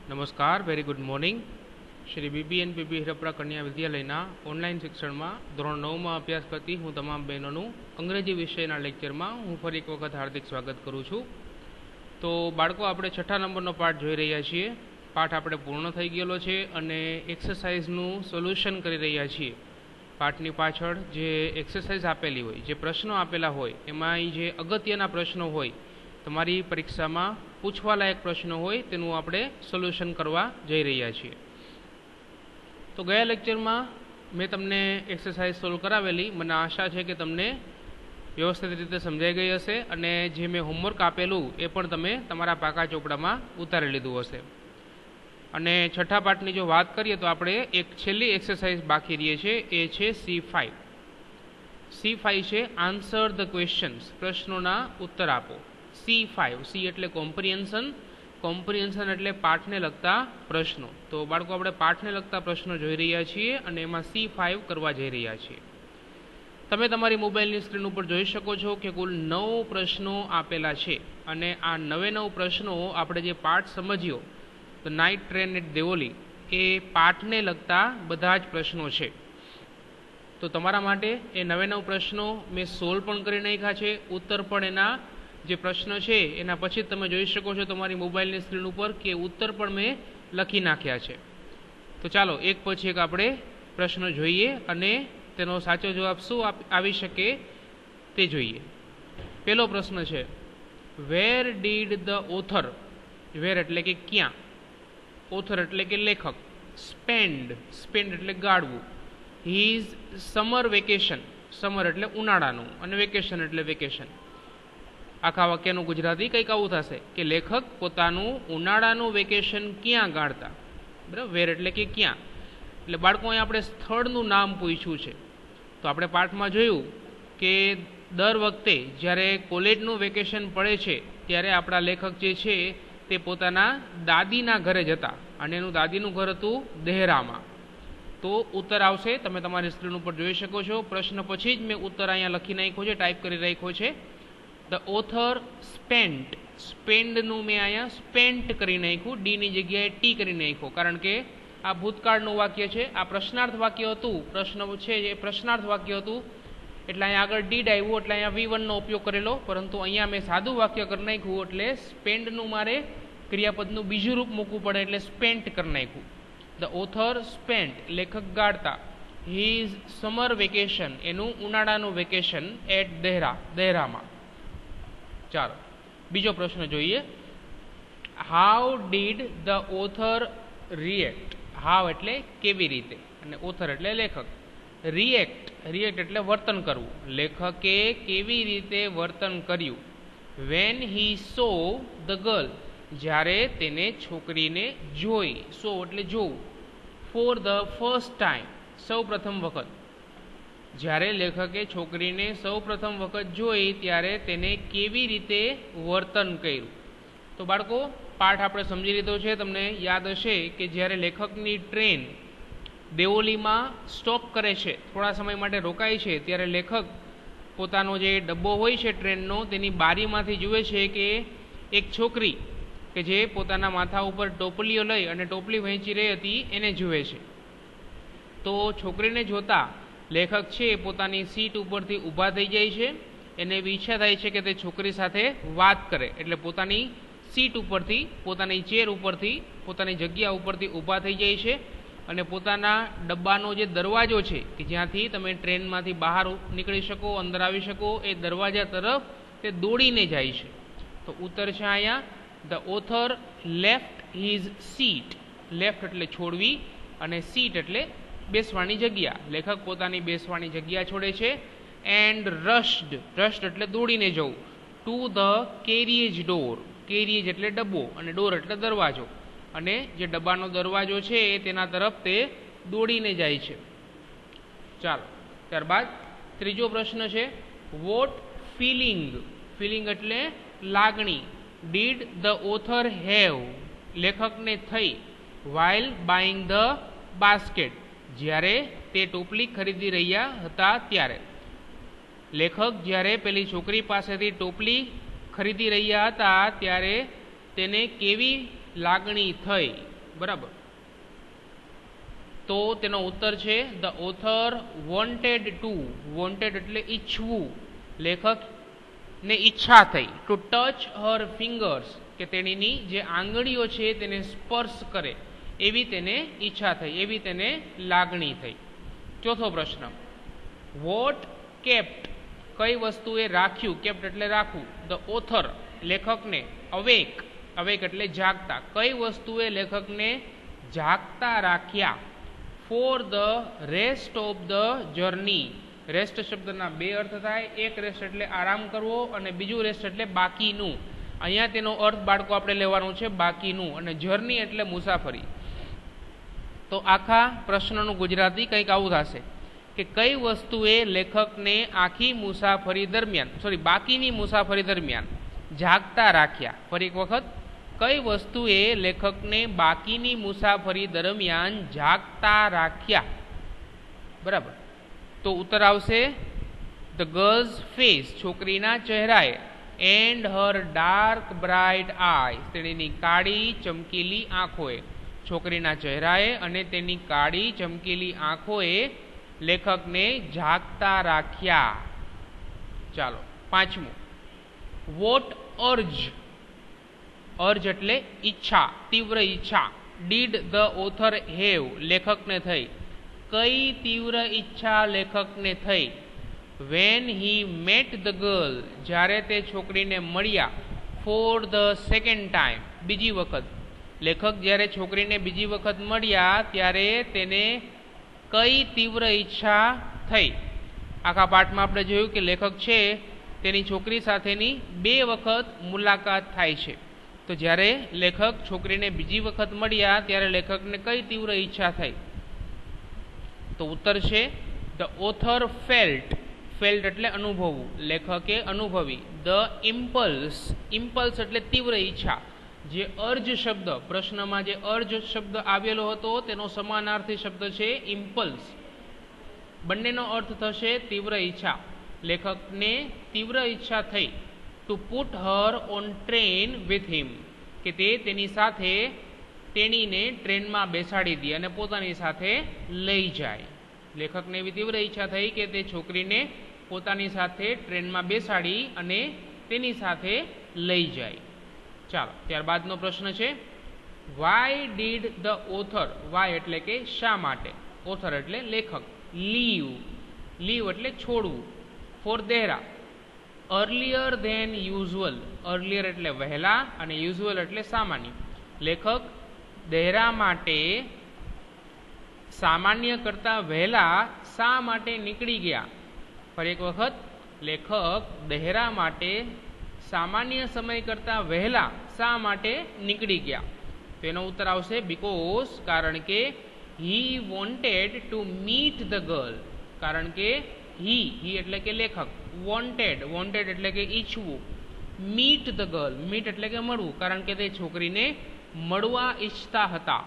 नमस्कार, very good morning. Shri BBNPP Hirpara कन्या विद्यालयना online शिक्षण में धोरण 9 में अभ्यास करती हूँ तमाम बहनों अंग्रेजी विषयना लेक्चर में हूँ फरी एक वखत हार्दिक स्वागत करूँ छूँ। तो बाळको आपणे छठा नंबरनो पाठ जोई रह्या छीए। पाठ आपणे पूर्ण थई गयेलो छे अने एक्सरसाइजनुं सोल्यूशन करी रह्या छीए। पाठनी पाछळ जे एक्सरसाइज आपेली होय, जे प्रश्नो आपेला होय, एमां जे अगत्यना प्रश्नो होय, तमारी परीक्षा में पूछवा लायक प्रश्न होय तेनुं आपणे सोल्यूशन करवा जई रह्या छीए। तो गया लेक्चर में मैं तमने एक्सरसाइज सोल्व करावेली, मने आशा है कि तमने व्यवस्थित रीते समझाई गई हशे अने जे मैं होमवर्क आपेलुं ए पण तमे तमारा पाका चोपड़ा में उतारी लीधुं हशे। अने छठा पाठनी जो बात करिए तो आपणे एक छेल्ली एक्सरसाइज बाकी रही है, ए छे C5। C5 छे आंसर ध क्वेश्चन्स, प्रश्नोना उत्तर आपो। C5, C एटले कॉम्प्रिहेन्शन, कॉम्प्रिहेन्शन एटले पाठने लगता प्रश्नों। तो बाळको आपणे पाठने लगता प्रश्नों जोई रह्या छीए अने एमां C5 करवा जई रह्या छीए। तमे तमारी मोबाइलनी स्क्रीन पर जोई शको छो कि कुल 9 प्रश्नों आपेला छे अने आ 9 प्रश्नों आपणे जे पाठ समझ्यो द नाइट ट्रेन एट देवोली ए पाठने लगता बधा ज प्रश्नों छे। तो तमारा माटे ए 9 प्रश्नों मैं सोल्व पण करी नाख्या छे, उत्तर पण एना जे प्रश्न है एना पछी तमे जोई शको छो तमारी मोबाइलनी स्क्रीन पर कि उत्तर पण मैं लखी नाख्या छे। तो चालो एक पछी एक आपणे प्रश्न जोईए अने तेनो साचो जवाब शुं आवी शके ते जोईए। पहेलो प्रश्न है, where did the author, where एटले के क्यां, ऑथर एटले के लेखक, स्पेन्ड, स्पेन्ड एटले गाळवुं, हीज समर वेकेशन, समर एटले उनाळानुं अने वेकेशन एटले वेकेशन। आखा वाक्यनुं गुजराती कंईक आवुं थशे कि लेखक पोतानुं उनाळानुं वेकेशन क्यां गाळता। बराबर, वेर एटले के क्यां, એટલે બાળકો અહીં આપણે સ્થળનું નામ પૂછ્યું છે। તો આપણે પાઠમાં જોયું કે દર વખતે જ્યારે કોલેજનું વેકેશન પડે છે ત્યારે આપણા લેખક જે છે તે પોતાના દાદીના ઘરે જતા અને એનું દાદીનું ઘર હતું દેહરામાં। તો ઉત્તર આવશે, તમે તમારી સ્ક્રીન ઉપર જોઈ શકો છો। પ્રશ્ન પછી જ મેં ઉત્તર અહીંયા લખી નાખ્યો છે, ટાઈપ કરી રાખ્યો છે। ધ ઓથર સ્પેન્ટ, સ્પેન્ડનું મેં અહીંયા સ્પેન્ટ કરી નાખ્યું, ડીની જગ્યાએ ટી કરી નાખ્યો, કારણ કે આ ભૂતકાળનું વાક્ય છે, આ પ્રશ્નાર્થ વાક્ય હતું, પ્રશ્ન છે એ પ્રશ્નાર્થ વાક્ય હતું એટલે અહીંયા આગળ ડીડ આવ્યું એટલે અહીંયા V1 નો ઉપયોગ કરેલો, પરંતુ અહીંયા મેં સાદું વાક્ય કરી નાખ્યું એટલે સ્પેન્ડનું મારે ક્રિયાપદનું બીજું રૂપ મૂકવું પડે એટલે સ્પેન્ટ કરી નાખ્યું। ધ ઓથર સ્પેન્ટ, લેખક ગાળતા, હીઝ સમર વેકેશન, એનું ઉનાળાનું વેકેશન એટ દેહરા, દેહરામાં। ચાલો બીજો પ્રશ્ન જોઈએ, how did the author react, how એટલે કેવી રીતે અને ઓથર એટલે લેખક, રિએક્ટ, રિએક્ટ એટલે વર્તન કરવું, લેખકે કેવી રીતે વર્તન કર્યું, when he so the girl, જ્યારે તેને છોકરીને જોઈ, સો એટલે જોવું, ફોર ધ ફર્સ્ટ ટાઈમ, સૌ પ્રથમ વખત, જ્યારે લેખકે છોકરીને સૌ પ્રથમ વખત જોઈ ત્યારે તેને કેવી રીતે વર્તન કર્યું। તો બાળકો પાઠ આપણે સમજી લીધો છે। તમને યાદ હશે કે જ્યારે લેખકની ટ્રેન દેવોલીમાં સ્ટોપ કરે છે, થોડા સમય માટે રોકાય છે, ત્યારે લેખક પોતાનો જે ડબ્બો હોય છે ટ્રેનનો તેની બારીમાંથી જુએ છે કે એક છોકરી કે જે પોતાના માથા ઉપર ટોપલીઓ લઈ અને ટોપલી વહેંચી રહી હતી એને જુએ છે। તો છોકરીને જોતા લેખક છે પોતાની સીટ ઉપરથી ઊભા થઈ જાય છે, એને એવી ઈચ્છા થાય છે કે તે છોકરી સાથે વાત કરે, એટલે પોતાની सीट उपरथी, पोतानी चेर उपरथी, पोतानी जग्या उपरथी ऊभा थई जाय छे अने पोताना डब्बानो जे दरवाजो छे कि ज्यांथी तमे ट्रेनमांथी बहार निकળી શકો, अंदर आवी શકો, ए दरवाजा तरफ ते दौड़ीने जाय छे। तो उत्तर छे आया, the author left his seat, left एटले छोड़वी अने सीट एटले बेसवानी जग्या, लेखक पोतानी बेसवानी जग्या छोड़े छे। एंड रश्ड, रश्ड एटले दौड़ीने जवुं, टू ध केरियज डोर, केरियज एटले डब्बो अने डोर एटले दरवाजो, अने जे डब्बानो दरवाजो छे तेना तरफ ते दौड़ीने जाय छे। चालो त्यारबाद त्रीजो प्रश्न छे, वोट फीलिंग, फीलिंग एटले लागणी, डीड ध ऑथर हेव, लेखकने थई, वाइल बाइंग ध बास्केट, ज्यारे ते टोपली खरीदी रह्या हता त्यारे, लेखक ज्यारे पेली छोकरी पासेथी टोपली खरीदी रह्या हता त्यारे तेने केवी लागणी थई, બરાબર. તો તેનો ઉત્તર છે the author wanted to, wanted એટલે ઈચ્છવું, લેખક ને ઈચ્છા થઈ, ટુ ટચ હર ફિંગર્સ કે તેણીની જે આંગળીઓ છે તેને સ્પર્શ કરે એવી તેને ઈચ્છા થઈ, એવી તેને લાગણી થઈ. ચોથો પ્રશ્ન, વોટ કેપ્ટ કઈ વસ્તુએ રાખ્યું, કેપ્ટ એટલે રાખવું, ધ ઓથર લેખકને, અવેક, અવેક એટલે જાગતા, કઈ વસ્તુએ લેખકને જાગતા રાખ્યા, for the rest of the journey. Rest શબ્દના બે અર્થ થાય, એક રેસ્ટ એટલે આરામ કરવો અને બીજું રેસ્ટ એટલે બાકીનું. અહીંયા તેનો અર્થ બાળકો આપણે લેવાનો છે બાકીનું, અને જર્ની એટલે મુસાફરી. તો આખા પ્રશ્નનું ગુજરાતી કંઈક આવું થશે કે કઈ વસ્તુએ લેખકને આખી મુસાફરી દરમિયાન, બાકીની મુસાફરી દરમિયાન જાગતા રાખ્યા. ફરી એક વખત, કઈ વસ્તુએ લેખકને બાકીની મુસાફરી દરમિયાન જાગતા રાખ્યા. બરાબર. તો ઉત્તર આવશે ધ ગર્લ્સ ફેસ, છોકરીના ચહેરાએ, and her dark bright eyes, તેણીની કાળી ચમકીલી આંખોએ. છોકરીના ચહેરાએ અને તેની કાળી ચમકીલી આંખોએ લેખકને જાગતા રાખ્યા. ચાલો પાંચમું, વોટ અર્જ, અર્જ એટલે ઈચ્છા, તીવ્ર ઈચ્છા, ડીડ ધ ઓથર હેવ, લેખકને થઈ, કઈ તીવ્ર ઈચ્છા લેખકને થઈ, when he mat the girl, જ્યારે તે છોકરીને મળ્યા, ફોર ધ સેકન્ડ ટાઈમ, બીજી વખત. લેખક જ્યારે છોકરીને બીજી વખત મળ્યા ત્યારે તેને કઈ તીવ્ર ઈચ્છા થઈ. આખા પાઠમાં આપણે જોયું કે લેખક છે તેની છોકરી સાથેની બે વખત મુલાકાત થાય છે. તો જ્યારે લેખક છોકરીને બીજી વખત મળ્યા ત્યારે લેખકને કઈ તીવ્ર ઈચ્છા થઈ. તો ઉત્તર છે ધ ઓથર ફેલ્ટ, ફેલ્ટ એટલે અનુભવવું, લેખકે અનુભવી, ધ ઇમ્પલ્સ, ઇમ્પલ્સ એટલે તીવ્ર ઈચ્છા. જે અર્જ શબ્દ પ્રશ્નમાં જે અર્જ શબ્દ આવેલો હતો તેનો સમાનાર્થી શબ્દ છે ઇમ્પલ્સ. બંનેનો અર્થ થશે તીવ્ર ઈચ્છા. લેખકને તીવ્ર ઈચ્છા થઈ two put Har on train with him, કે તે તેની સાથે તેણીને ટ્રેનમાં બેસાડી દે અને પોતાની સાથે લઈ જાય. લેખકને એવી તીવ્ર ઈચ્છા થઈ કે તે છોકરીને પોતાની સાથે ટ્રેનમાં બેસાડી અને તેની સાથે લઈ જાય. ચાલો ત્યારબાદનો પ્રશ્ન છે, why did the author, why એટલે કે શા માટે, ઓથર એટલે લેખક, લીવ, લીવ એટલે છોડવું, for Dehra, earlier than usual, earlier એટલે વહેલા અને યુઝ્યુઅલ એટલે સામાન્ય. લેખક દેહરા માટે સામાન્ય કરતા વહેલા શા માટે નીકળી ગયા. ફરી એક વખત, લેખક દેહરા માટે સામાન્ય સમય કરતા વહેલા શા માટે નીકળી ગયા. તેનો ઉત્તર આવશે બીકોઝ, કારણ કે, he wanted to meet the girl, કારણ કે હી એટલે કે લેખક, વોન્ટેડ, વોન્ટેડ એટલે કે ઈચ્છવું, મીટ ધ ગર્લ, મીટ એટલે કે મળવું, કારણ કે તે છોકરીને મળવા ઈચ્છતા હતા.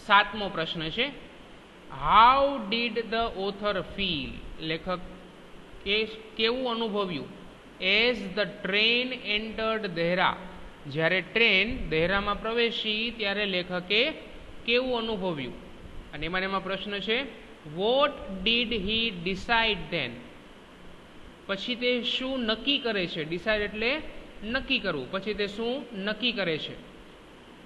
સાતમો પ્રશ્ન છે, how did the author feel, લેખક કેવું અનુભવ્યું, as the train entered Dehra, જ્યારે ટ્રેન દેહરામાં પ્રવેશી ત્યારે લેખકે કેવું અનુભવ્યું. અને એમાં પ્રશ્ન છે, what did he decide then, પછી તે શું નક્કી કરે છે. ડિસાઇડ એટલે નક્કી કરવું, પછી તે શું નક્કી કરે છે.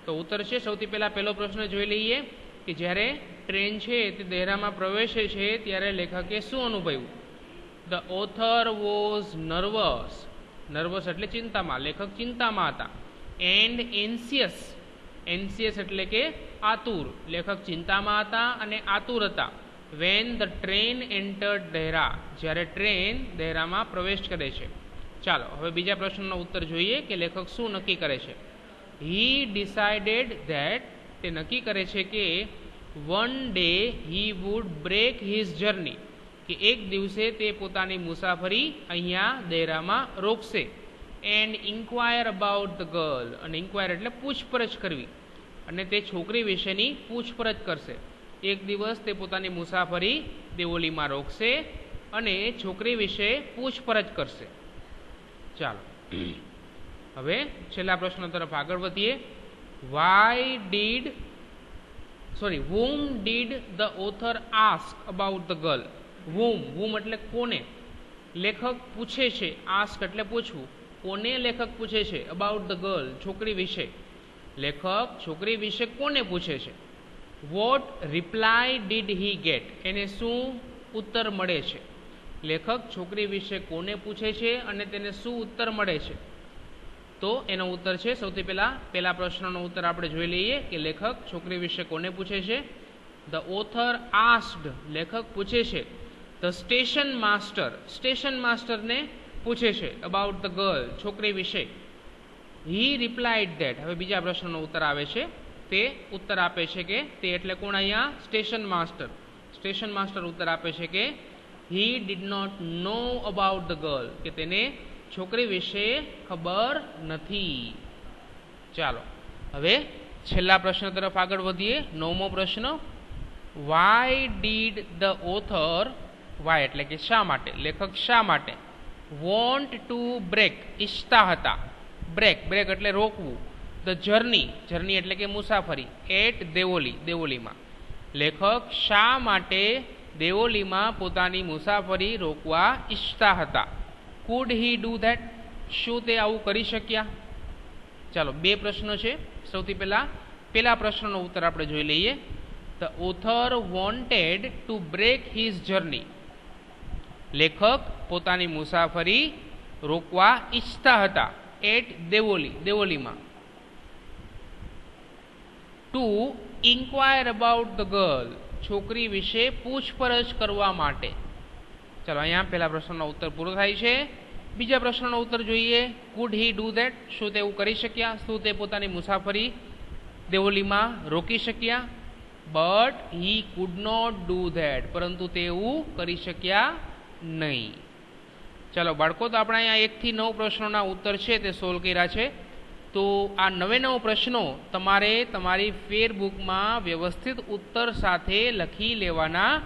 તો ઉત્તર છે, સૌથી પહેલો પ્રશ્ન જોઈ લઈએ કે જ્યારે ટ્રેન છે તે દેહરામાં પ્રવેશે છે ત્યારે લેખકે શું અનુભવ્યું. The author was nervous, nervous એટલે ચિંતામાં, લેખક ચિંતામાં હતા. એન્ડ એન્સિયસ, એન્સિયસ એટલે કે આતુર, લેખક ચિંતામાં હતા અને આતુર હતા. When the train entered Dehra, જ્યારે ટ્રેન દેહરામાં પ્રવેશ કરે છે. ચાલો હવે બીજા પ્રશ્નનો ઉત્તર જોઈએ કે લેખક શું નક્કી કરે છે. હી ડિસાઇડેડ ધેટ, તે નક્કી કરે છે કે one day he would break his journey, કે એક દિવસે તે પોતાની મુસાફરી અહીંયા દેહરામાં રોકશે. And inquire about the girl, અને ઇન્ક્વાયર એટલે પૂછપરછ કરવી, અને તે છોકરી વિશેની પૂછપરછ કરશે. એક દિવસ તે પોતાની મુસાફરી દેવોલીમાં રોકશે અને છોકરી વિશે પૂછપરછ કરશે. ચાલો હવે છેલ્લા પ્રશ્ન તરફ આગળ વધીએ. Why did sorry, whom did the author ask about the girl? whom એટલે કોને, લેખક પૂછે છે, ask એટલે પૂછવું, કોને લેખક પૂછે છે, about the girl છોકરી વિશે, લેખક છોકરી વિશે કોને પૂછે છે. what reply did he get? એને શું ઉત્તર મળે છે. લેખક છોકરી વિશે કોને પૂછે છે અને તેને શું ઉત્તર મળે છે. તો એનો ઉત્તર છે સૌથી પહેલા પ્રશ્નનો ઉત્તર આપણે જોઈ લઈએ કે લેખક છોકરી વિશે કોને પૂછે છે. ધ ઓથર આસ્ક્ડ, લેખક પૂછે છે ધ સ્ટેશન માસ્ટરને પૂછે છે અબાઉટ ધ ગર્લ છોકરી વિશે. હી રિપ્લાઇડ ધેટ, હવે બીજા પ્રશ્નનો ઉત્તર આવે છે, તે ઉત્તર આપે છે કે તે એટલે કોણ અહીંયા, સ્ટેશન માસ્ટર ઉત્તર આપે છે કે he did not know about the girl, કે તેને છોકરી વિશે ખબર નથી. ચાલો હવે છેલ્લા પ્રશ્ન તરફ આગળ વધીએ. 9મો પ્રશ્ન, why did the author, why એટલે કે શા માટે, લેખક શા માટે, વોન્ટ ટુ બ્રેક ઈચ્છતા હતા, બ્રેક એટલે રોકવું, ધ જર્ની એટલે કે મુસાફરી, એટ દેવોલીમાં, લેખક શા માટે દેવોલીમાં પોતાની મુસાફરી રોકવા ઈચ્છતા હતા. કુડ હી ડુ ધેટ, શું તે આવું કરી શક્યા. ચાલો બે પ્રશ્નો છે. સૌથી પહેલા પ્રશ્નનો ઉત્તર આપણે જોઈ લઈએ. The author wanted to break his journey, લેખક પોતાની મુસાફરી રોકવા ઈચ્છતા હતા, એટ દેવોલીમાં. To inquire about the girl, છોકરી વિશે પૂછપરછ કરવા માટે. ચાલો અહીંયા પહેલા પ્રશ્નનો ઉત્તર પૂરો થાય છે. બીજા પ્રશ્નનો ઉત્તર જોઈએ. કુડ હી ડુ ધેટ, શું તે એવું કરી શક્યા, શું તે પોતાની મુસાફરી દેવોલીમાં રોકી શક્યા. But he could not do that, પરંતુ તે એવું કરી શક્યા નહીં. ચાલો બાળકો, તો આપણે અહીંયા 1 થી 9 પ્રશ્નોના ઉત્તર છે તે સોલ્વ કર્યા છે. તો આ 9 પ્રશ્નો તમારે તમારી ફેરબુકમાં વ્યવસ્થિત ઉત્તર સાથે લખી લેવાના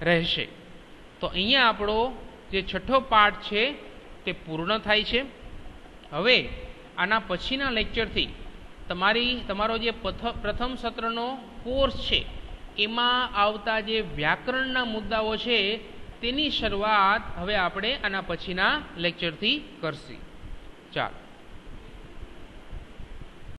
રહેશે. તો અહીંયા આપણો જે છઠ્ઠો પાઠ છે તે પૂર્ણ થાય છે. હવે આના પછીના લેક્ચરથી તમારો જે પ્રથમ સત્રનો કોર્સ છે એમાં આવતા જે વ્યાકરણના મુદ્દાઓ છે તેની શરૂઆત હવે આપણે આના પછીના લેક્ચરથી કરશું. ચાલો.